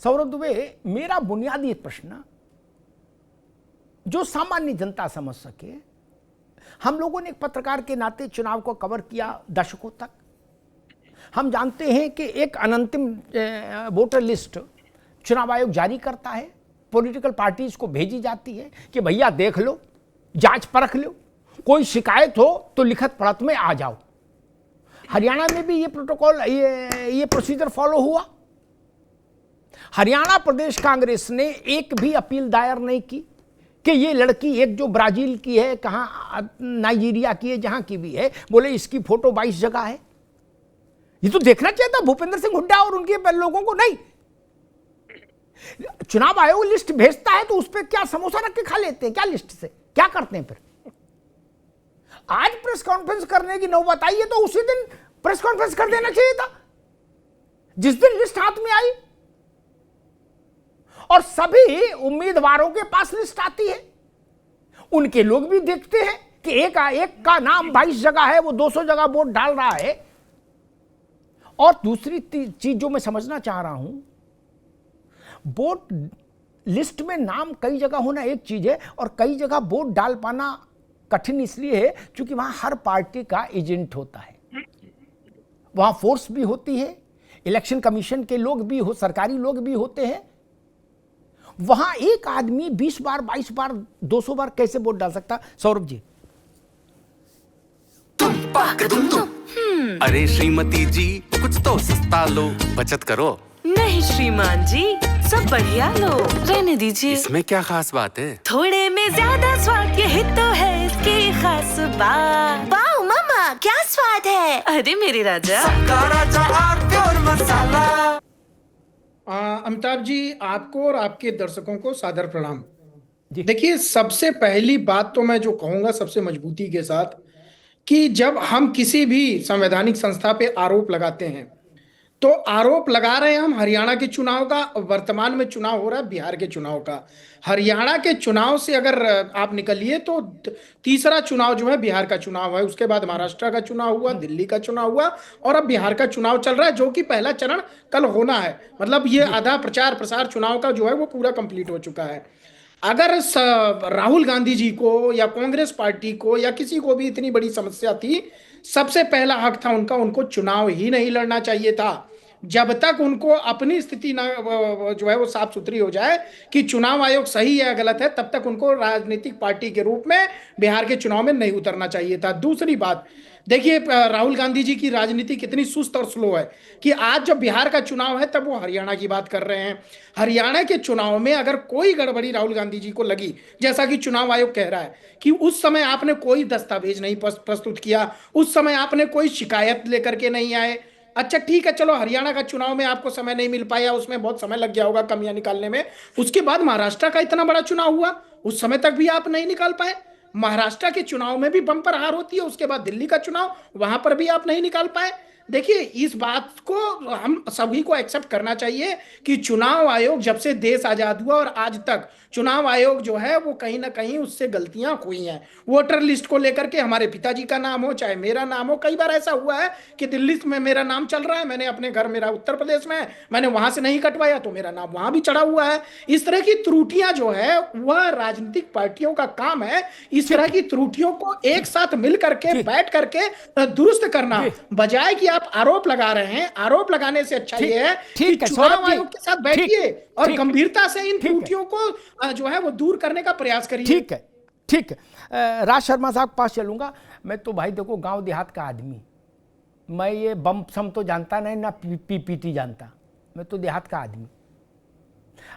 सौरभ दुबे, मेरा बुनियादी प्रश्न जो सामान्य जनता समझ सके, हम लोगों ने एक पत्रकार के नाते चुनाव को कवर किया दशकों तक। हम जानते हैं कि एक अनंतिम वोटर लिस्ट चुनाव आयोग जारी करता है, पॉलिटिकल पार्टीज को भेजी जाती है कि भैया देख लो, जांच परख लो, कोई शिकायत हो तो लिखित पढ़त में आ जाओ। हरियाणा में भी ये प्रोटोकॉल, ये प्रोसीजर फॉलो हुआ। हरियाणा प्रदेश कांग्रेस ने एक भी अपील दायर नहीं की कि ये लड़की, एक जो ब्राजील की है, कहाँ नाइजीरिया की है, जहां की भी है, बोले इसकी फोटो 22 जगह है। ये तो देखना चाहिए था भूपेंद्र सिंह हुड्डा और उनके लोगों को। नहीं, चुनाव आयोग लिस्ट भेजता है तो उस पर क्या समोसा रख के खा लेते हैं क्या? लिस्ट से क्या करते हैं फिर? आज प्रेस कॉन्फ्रेंस करने की नौबत आई है तो उसी दिन प्रेस कॉन्फ्रेंस कर देना चाहिए था, जिस दिन लिस्ट हाथ में आई। और सभी उम्मीदवारों के पास लिस्ट आती है, उनके लोग भी देखते हैं कि एक का नाम 22 जगह है, वो 200 जगह वोट डाल रहा है। और दूसरी चीज जो मैं समझना चाह रहा हूं, वोट लिस्ट में नाम कई जगह होना एक चीज है, और कई जगह वोट डाल पाना कठिन इसलिए है क्योंकि वहां हर पार्टी का एजेंट होता है, वहां फोर्स भी होती है, इलेक्शन कमीशन के लोग भी हो, सरकारी लोग भी होते हैं। वहां एक आदमी 20 बार, 22 बार, 200 बार कैसे वोट डाल सकता? सौरभ जी। अरे श्रीमती जी, कुछ तो सस्ता लो, बचत करो। नहीं श्रीमान जी, सब बढ़िया लो, रहने दीजिए। इसमें क्या खास बात है? थोड़े में ज्यादा स्वाद, यही तो है इसकी खास बात। वाह मामा, क्या स्वाद है। अरे मेरे राजा, अमिताभ जी, आपको और आपके दर्शकों को सादर प्रणाम। देखिए, सबसे पहली बात तो मैं जो कहूंगा सबसे मजबूती के साथ, कि जब हम किसी भी संवैधानिक संस्था पे आरोप लगाते हैं तो आरोप लगा रहे हैं हम हरियाणा के चुनाव का। वर्तमान में चुनाव हो रहा है बिहार के चुनाव का। हरियाणा के चुनाव से अगर आप निकलिए तो तीसरा चुनाव जो है बिहार का चुनाव है, उसके बाद महाराष्ट्र का चुनाव हुआ, दिल्ली का चुनाव हुआ, और अब बिहार का चुनाव चल रहा है, जो कि पहला चरण कल होना है। मतलब ये आधा प्रचार प्रसार चुनाव का जो है वो पूरा कंप्लीट हो चुका है। अगर राहुल गांधी जी को या कांग्रेस पार्टी को या किसी को भी इतनी बड़ी समस्या थी, सबसे पहला हक था उनका, उनको चुनाव ही नहीं लड़ना चाहिए था। जब तक उनको अपनी स्थिति ना जो है वो साफ सुथरी हो जाए कि चुनाव आयोग सही है गलत है, तब तक उनको राजनीतिक पार्टी के रूप में बिहार के चुनाव में नहीं उतरना चाहिए था। दूसरी बात, देखिए राहुल गांधी जी की राजनीति कितनी सुस्त और स्लो है कि आज जब बिहार का चुनाव है तब वो हरियाणा की बात कर रहे हैं। हरियाणा के चुनाव में अगर कोई गड़बड़ी राहुल गांधी जी को लगी, जैसा कि चुनाव आयोग कह रहा है कि उस समय आपने कोई दस्तावेज नहीं प्रस्तुत किया, उस समय आपने कोई शिकायत लेकर के नहीं आए, अच्छा ठीक है, चलो हरियाणा का चुनाव में आपको समय नहीं मिल पाया, उसमें बहुत समय लग गया होगा कमियां निकालने में। उसके बाद महाराष्ट्र का इतना बड़ा चुनाव हुआ, उस समय तक भी आप नहीं निकाल पाए। महाराष्ट्र के चुनाव में भी बम्पर हार होती है, उसके बाद दिल्ली का चुनाव, वहां पर भी आप नहीं निकाल पाए। देखिए, इस बात को हम सभी को एक्सेप्ट करना चाहिए कि चुनाव आयोग जब से देश आजाद हुआ और आज तक चुनाव आयोग जो है वो कहीं ना कहीं उससे गलतियां हुई हैं। वोटर लिस्ट को लेकर के हमारे पिताजी का नाम हो चाहे मेरा नाम हो, कई बार ऐसा हुआ है कि दिल्ली में मेरा नाम चल रहा है, मैंने अपने घर, मेरा उत्तर प्रदेश में, मैंने वहां से नहीं कटवाया तो मेरा नाम वहां भी चढ़ा हुआ है। इस तरह की त्रुटियां जो है वह राजनीतिक पार्टियों का काम है इस तरह की त्रुटियों को एक साथ मिल करके बैठ करके दुरुस्त करना, बजाय कि आप आरोप लगा रहे हैं। आरोप लगाने से अच्छा ये है कि चुनाव आयोग के साथ बैठिए और गंभीरता से इन त्रुटियों को जो है वो दूर करने का प्रयास करिए। ठीक है, ठीक है। राज शर्मा साहब के पास चलूंगा। मैं तो भाई देखो गांव देहात का आदमी, मैं ये बम सम तो जानता नहीं ना पीपीटी जानता, मैं तो देहात का आदमी।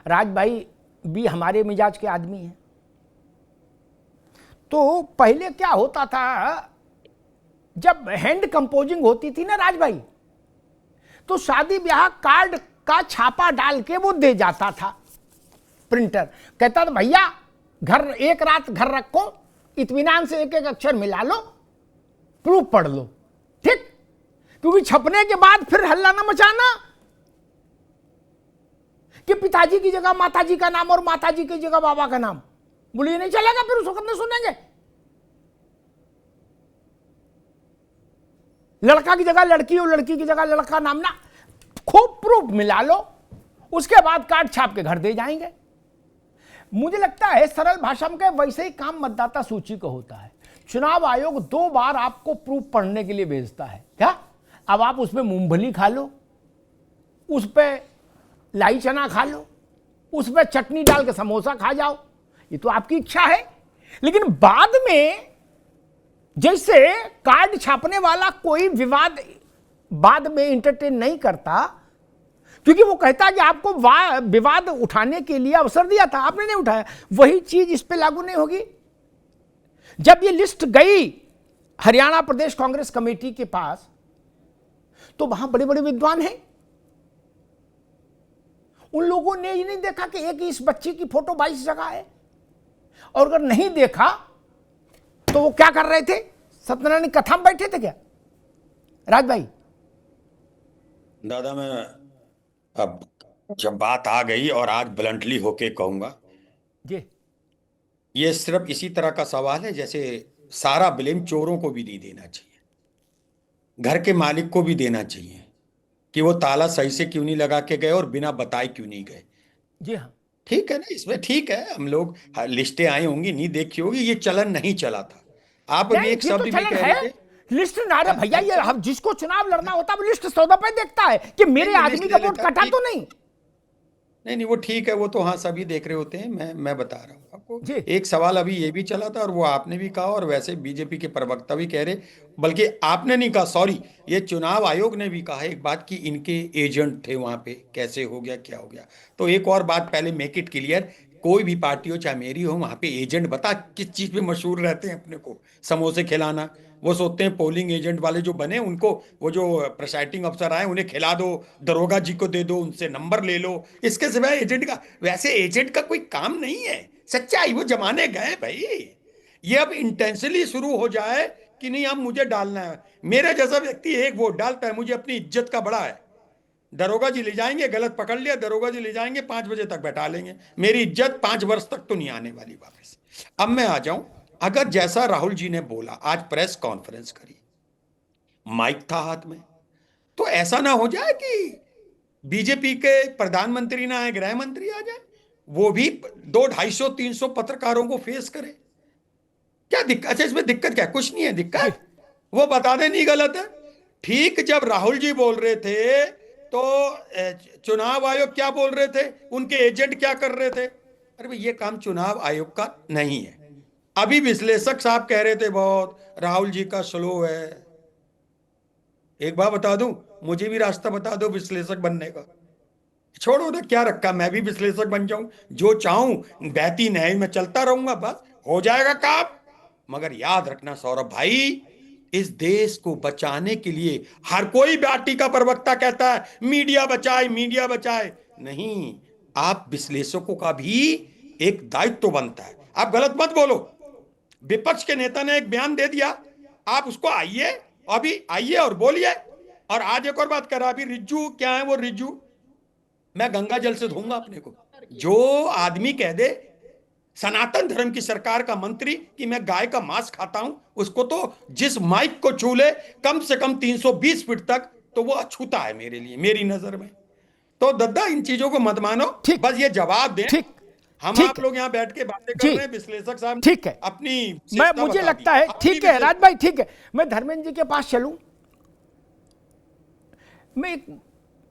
राज भाई भी हमारे मिजाज के आदमी हैं। तो पहले क्या होता था, जब हैंड कंपोजिंग होती थी ना राज भाई, तो शादी ब्याह कार्ड का छापा डाल के वो दे जाता था प्रिंटर, कहता था भैया घर एक रात घर रखो, इत्मीनान से एक एक अक्षर मिला लो, प्रूफ पढ़ लो, ठीक? क्योंकि छपने के बाद फिर हल्ला ना मचाना कि पिताजी की जगह माताजी का नाम और माताजी की जगह बाबा का नाम, बोलिए नहीं चलेगा, फिर उस वक्त नहीं सुनेंगे। लड़का की जगह लड़की और लड़की की जगह लड़का नाम ना, खूब प्रूफ मिला लो उसके बाद कार्ड छाप के घर दे जाएंगे। मुझे लगता है सरल भाषा में वैसे ही काम मतदाता सूची का होता है। चुनाव आयोग 2 बार आपको प्रूफ पढ़ने के लिए भेजता है। क्या अब आप उसमें मूंगफली खा लो, उस पर लाई चना खा लो, उस पर चटनी डाल के समोसा खा जाओ, ये तो आपकी इच्छा है। लेकिन बाद में जैसे कार्ड छापने वाला कोई विवाद बाद में इंटरटेन नहीं करता, क्योंकि वो कहता कि आपको विवाद उठाने के लिए अवसर दिया था, आपने नहीं उठाया, वही चीज इस पे लागू नहीं होगी। जब ये लिस्ट गई हरियाणा प्रदेश कांग्रेस कमेटी के पास, तो वहां बड़े बड़े विद्वान हैं, उन लोगों ने ये नहीं देखा कि एक इस बच्ची की फोटो 22 जगह है, और अगर नहीं देखा तो वो क्या कर रहे थे, सत्यनारायण कथा में बैठे थे क्या राज भाई? दादा, मैं अब जब बात आ गई और आज ब्लंटली होके कहूंगा, जी ये सिर्फ इसी तरह का सवाल है जैसे सारा ब्लेम चोरों को भी नहीं देना चाहिए, घर के मालिक को भी देना चाहिए कि वो ताला सही से क्यों नहीं लगा के गए और बिना बताए क्यों नहीं गए। जी हाँ, ठीक है ना, इसमें ठीक है, हम लोग लिस्टें आई होंगी, नहीं देखी होगी, ये चलन नहीं चला था। आप अभी एक शब्द भी कह रहे थे, लिस्ट ना रहे भैया, ये हम जिसको चुनाव लड़ना होता है वो लिस्ट 100 दफे देखता है कि मेरे आदमी का वोट कटा तो नहीं। नहीं वो ठीक है, वो तो हाँ सभी देख रहे होते हैं, मैं बता रहा हूँ आपको। जी। एक सवाल अभी ये भी चला था और वो आपने भी कहा और वैसे बीजेपी के प्रवक्ता भी कह रहे, बल्कि आपने नहीं कहा, सॉरी, ये चुनाव आयोग ने भी कहा एक बात कि इनके एजेंट थे वहां पे, कैसे हो गया क्या हो गया। तो एक और बात पहले मेक इट क्लियर, कोई भी पार्टी हो चाहे मेरी हो, वहां पे एजेंट बता किस चीज पे मशहूर रहते हैं अपने को, समोसे खिलाना। वो सोचते हैं पोलिंग एजेंट वाले जो बने उनको, वो जो प्रिसाइडिंग अफसर आए उन्हें खिला दो, दरोगा जी को दे दो, उनसे नंबर ले लो, इसके सिवाय एजेंट का, वैसे एजेंट का कोई काम नहीं है। सच्चाई, वो जमाने गए भाई। ये अब इंटेंशनली शुरू हो जाए कि नहीं अब मुझे डालना है, मेरे जैसा व्यक्ति एक वोट डालता है, मुझे अपनी इज्जत का बड़ा है, दरोगा जी ले जाएंगे, गलत पकड़ लिया, दरोगा जी ले जाएंगे, 5 बजे तक बैठा लेंगे, मेरी इज्जत 5 वर्ष तक तो नहीं आने वाली वापस। अब मैं आ जाऊं, अगर जैसा राहुल जी ने बोला, आज प्रेस कॉन्फ्रेंस करी, माइक था हाथ में, तो ऐसा ना हो जाए कि बीजेपी के प्रधानमंत्री ना आए, गृह मंत्री आ जाए, वो भी 200-250-300 पत्रकारों को फेस करे। क्या दिक्कत? अच्छा, इसमें दिक्कत क्या? कुछ नहीं है दिक्कत, वो बता दे नहीं गलत है। ठीक, जब राहुल जी बोल रहे थे तो चुनाव आयोग क्या बोल रहे थे, उनके एजेंट क्या कर रहे थे? अरे भाई, ये काम चुनाव आयोग का नहीं है। अभी विश्लेषक साहब कह रहे थे बहुत राहुल जी का स्लो है। एक बात बता दूं, मुझे भी रास्ता बता दो विश्लेषक बनने का, छोड़ो ना, क्या रखा, मैं भी विश्लेषक बन जाऊं, जो चाहूं बहती नहर में चलता रहूंगा, बस हो जाएगा काम। मगर याद रखना सौरभ भाई, इस देश को बचाने के लिए हर कोई पार्टी का प्रवक्ता कहता है मीडिया बचाए, मीडिया बचाए, नहीं, आप विश्लेषकों का भी एक दायित्व बनता है। आप गलत मत बोलो, विपक्ष के नेता ने एक बयान दे दिया, आप उसको आइए, अभी आइए और बोलिए। और आज एक और बात कर रहा, अभी रिज्जू क्या है, वो रिज्जू, मैं गंगा जल से धोऊंगा अपने को। जो आदमी कह दे सनातन धर्म की सरकार का मंत्री कि मैं गाय का मांस खाता हूं, उसको तो जिस माइक को छू ले कम से कम 320 फीट तक, तो वो अछूता है मेरे लिए, मेरी नजर में। तो दद्दा, इन चीजों को मत मानो, बस ये जवाब दें। ठीक, हम आप लोग यहाँ बैठ के बातें कर रहे हैं, विश्लेषक साहब ठीक है, अपनी मुझे लगता है ठीक है राज भाई, ठीक है, मैं धर्मेंद्र जी के पास चलूं।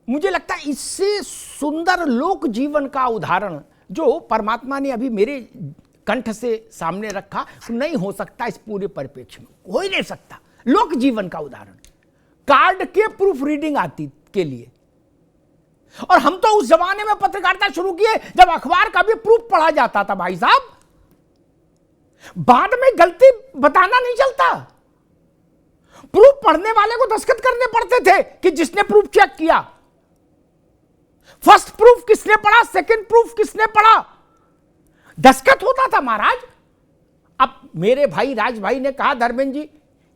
मुझे लगता है इससे सुंदर लोक जीवन का उदाहरण जो परमात्मा ने अभी मेरे कंठ से सामने रखा नहीं हो सकता इस पूरे परिप्रेक्ष्य में, हो ही नहीं सकता। लोक जीवन का उदाहरण, कार्ड के प्रूफ रीडिंग आती के लिए, और हम तो उस जमाने में पत्रकारिता शुरू किए जब अखबार का भी प्रूफ पढ़ा जाता था भाई साहब, बाद में गलती बताना नहीं चलता, प्रूफ पढ़ने वाले को दस्तखत करने पड़ते थे कि जिसने प्रूफ चेक किया, फर्स्ट प्रूफ किसने पढ़ा, सेकंड प्रूफ किसने पढ़ा, दस्तखत होता था महाराज। अब मेरे भाई राज भाई ने कहा धर्मेंद्र जी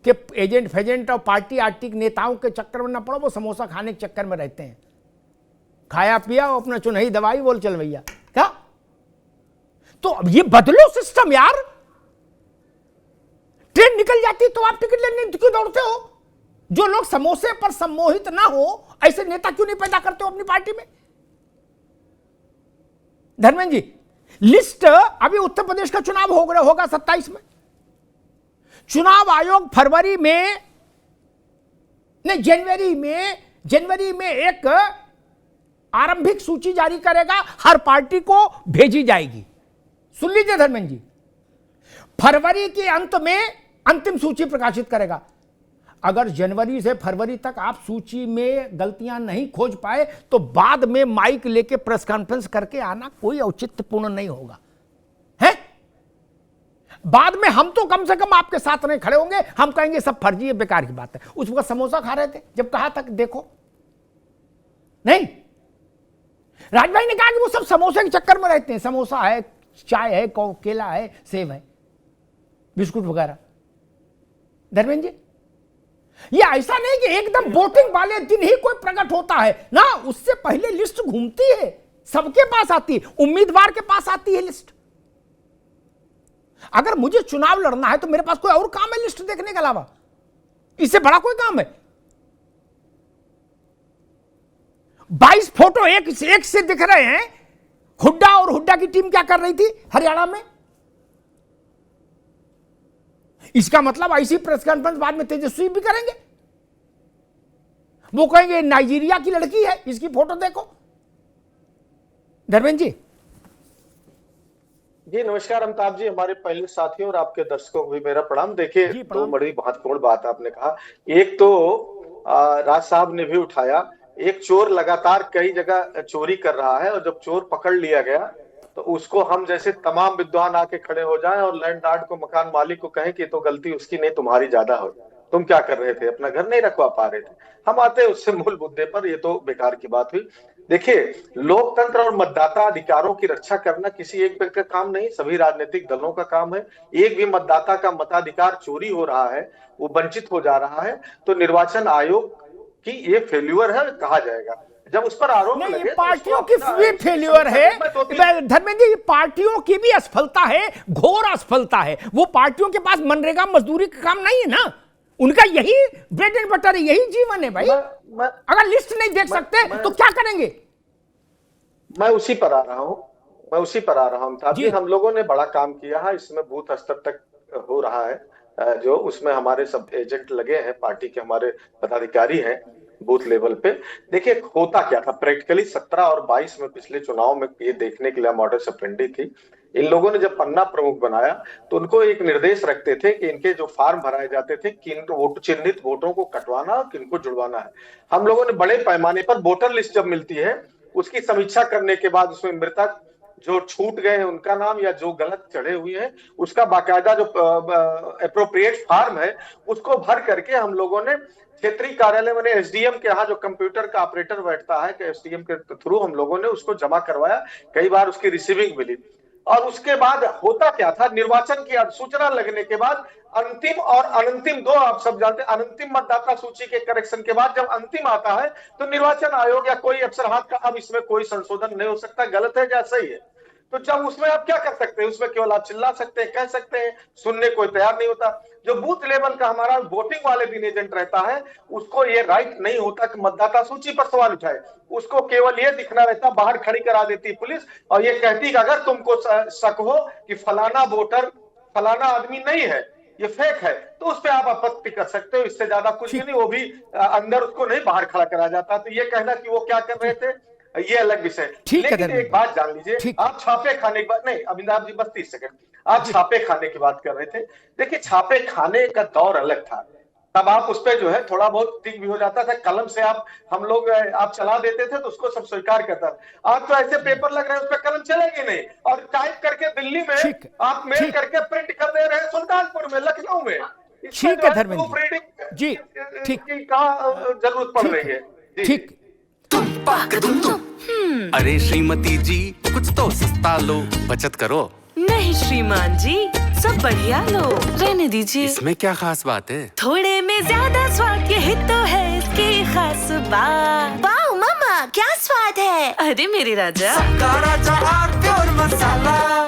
कि एजेंट फेजेंट और पार्टी आर्टी नेताओं के चक्कर में ना पड़ो, वो समोसा खाने के चक्कर में रहते हैं, खाया पिया और अपना चुनही दवाई बोल चल भैया। क्या? तो अब ये बदलो सिस्टम यार, ट्रेन निकल जाती तो आप टिकट लेने क्यों दौड़ते हो? जो लोग समोसे पर सम्मोहित ना हो ऐसे नेता क्यों नहीं पैदा करते हो अपनी पार्टी में? धर्मेंद्र जी, लिस्ट अभी उत्तर प्रदेश का चुनाव होगा 27 में। चुनाव आयोग जनवरी में एक आरंभिक सूची जारी करेगा, हर पार्टी को भेजी जाएगी। सुन लीजिए धर्मेंद्र जी, फरवरी के अंत में अंतिम सूची प्रकाशित करेगा। अगर जनवरी से फरवरी तक आप सूची में गलतियां नहीं खोज पाए तो बाद में माइक लेके प्रेस कॉन्फ्रेंस करके आना कोई औचित्यपूर्ण नहीं होगा, है? बाद में हम तो कम से कम आपके साथ नहीं खड़े होंगे, हम कहेंगे सब फर्जी है, बेकार की बात है। उस वक्त समोसा खा रहे थे जब कहा तक देखो, नहीं? राज भाई ने कहा कि वो सब समोसे के चक्कर में रहते हैं, समोसा है, चाय है, केला है, सेब है, बिस्कुट वगैरह। धर्मेंद्र जी, ये ऐसा नहीं कि एकदम वोटिंग वाले दिन ही कोई प्रकट होता है ना, उससे पहले लिस्ट घूमती है, सबके पास आती है, उम्मीदवार के पास आती है लिस्ट। अगर मुझे चुनाव लड़ना है तो मेरे पास कोई और काम है लिस्ट देखने के अलावा? इससे बड़ा कोई काम है? 22 फोटो एक से दिख रहे हैं। हुड्डा और हुड्डा की टीम क्या कर रही थी हरियाणा में? इसका मतलब ऐसी प्रेस कॉन्फ्रेंस बाद में तेजस्वी भी करेंगे। वो कहेंगे नाइजीरिया की लड़की है, इसकी फोटो देखो। धर्मेंद्र जी, जी नमस्कार अमिताभ जी, हमारे पहले साथियों और आपके दर्शकों को भी मेरा प्रणाम। देखिए, दो बड़ी महत्वपूर्ण बात आपने कहा। एक तो राज साहब ने भी उठाया, एक चोर लगातार कई जगह चोरी कर रहा है और जब चोर पकड़ लिया गया तो उसको हम जैसे तमाम विद्वान आके खड़े हो जाएं और लैंडलॉर्ड को, मकान मालिक को कहें कि तो गलती उसकी नहीं तुम्हारी ज्यादा हो, तुम क्या कर रहे थे, अपना घर नहीं रखवा पा रहे थे। हम आते उससे मूल मुद्दे पर, ये तो बेकार की बात हुई। देखिए, लोकतंत्र और मतदाता अधिकारों की रक्षा करना किसी एक व्यक्ति का काम नहीं, सभी राजनीतिक दलों का काम है। एक भी मतदाता का मताधिकार चोरी हो रहा है, वो वंचित हो जा रहा है, तो निर्वाचन आयोग की ये फेल्यूर है कहा जाएगा। जब उस पर आरोप नहीं, लगे, पार्टियों की भी फेल्यूर है धर्मेंद्र जी, पार्टियों की भी असफलता है, घोर असफलता है। वो पार्टियों के पास मनरेगा मजदूरी का काम नहीं है ना, उनका यही ब्रेड एंड बटर है, यही जीवन है भाई। अगर लिस्ट नहीं देख सकते तो क्या करेंगे? मैं उसी पर आ रहा हूँ। हम लोगों ने बड़ा काम किया है, इसमें बूथ स्तर तक हो रहा है, जो उसमें हमारे सब एजेंट लगे हैं, पार्टी के हमारे पदाधिकारी हैं बूथ लेवल पे। देखिए, होता क्या था प्रैक्टिकली 17 और 22 में, पिछले चुनाव में ये देखने के लिए मॉडस ऑपरेंडी थी। इन लोगों ने जब पन्ना प्रमुख बनाया तो उनको एक निर्देश रखते थे कि इनके जो फॉर्म भराए जाते थे, किन चिन्हित वोटों को कटवाना और किनको जुड़वाना है। हम लोगों ने बड़े पैमाने पर वोटर लिस्ट जब मिलती है उसकी समीक्षा करने के बाद उसमें मृतक जो छूट गए हैं उनका नाम या जो गलत चढ़े हुए हैं उसका बाकायदा जो एप्रोप्रिएट फॉर्म है उसको भर करके हम लोगों ने क्षेत्रीय कार्यालय में एसडीएम के यहाँ जो कंप्यूटर का ऑपरेटर बैठता है, एसडीएम के थ्रू हम लोगों ने उसको जमा करवाया। कई बार उसकी रिसीविंग मिली। और उसके बाद होता क्या था, निर्वाचन की अधिसूचना लगने के बाद अंतिम और अनंतिम, दो आप सब जानते हैं, अंतिम मतदाता सूची के करेक्शन के बाद जब अंतिम आता है तो निर्वाचन आयोग या कोई अफसर हाथ का अब इसमें कोई संशोधन नहीं हो सकता, गलत है या सही है। तो जब उसमें आप क्या कर सकते हैं, उसमें केवल आप चिल्ला सकते हैं, कह सकते हैं, सुनने कोई तैयार नहीं होता। जो बूथ लेवल का हमारा वोटिंग वाले दिन एजेंट रहता है उसको ये राइट नहीं होता कि मतदाता सूची पर सवाल उठाए। उसको केवल ये दिखना रहता, बाहर खड़ी करा देती पुलिस और ये कहती कि अगर तुमको शक हो कि फलाना वोटर फलाना आदमी नहीं है, ये फेक है, तो उस पर आप आपत्ति कर सकते हो। इससे ज्यादा कुछ भी नहीं, वो भी अंदर उसको नहीं बाहर खड़ा करा जाता। तो ये कहना कि वो क्या कर रहे थे ये अलग विषय। लेकिन एक बात जान लीजिए, आप छापे खाने की बात नहीं, अमिताभ जी बस 30 सेकंड, आप छापे खाने की बात कर रहे थे। देखिए, छापे खाने का दौर अलग था, तब आप उस पर जो है थोड़ा बहुत ठीक भी हो जाता था, कलम से हम लोग आप चला देते थे तो उसको सब स्वीकार करता था। आज तो ऐसे पेपर लग रहे हैं उस पर कलम चलेगी नहीं, और टाइप करके दिल्ली में आप मेल करके प्रिंट कर दे रहे हैं, सुल्तानपुर में, लखनऊ में। ठीक है धर्मेंद्र जी, ठीक, कहाँ जरूरत पड़ रही है? ठीक। अरे श्रीमती जी, कुछ तो सस्ता लो, बचत करो। नहीं श्रीमान जी, सब बढ़िया लो, रहने दीजिए। इसमें क्या खास बात है? थोड़े में ज्यादा स्वाद, यही तो है इसकी खास बात। वाओ मम्मा, क्या स्वाद है। अरे मेरे राजा, राजा और प्योर मसाला।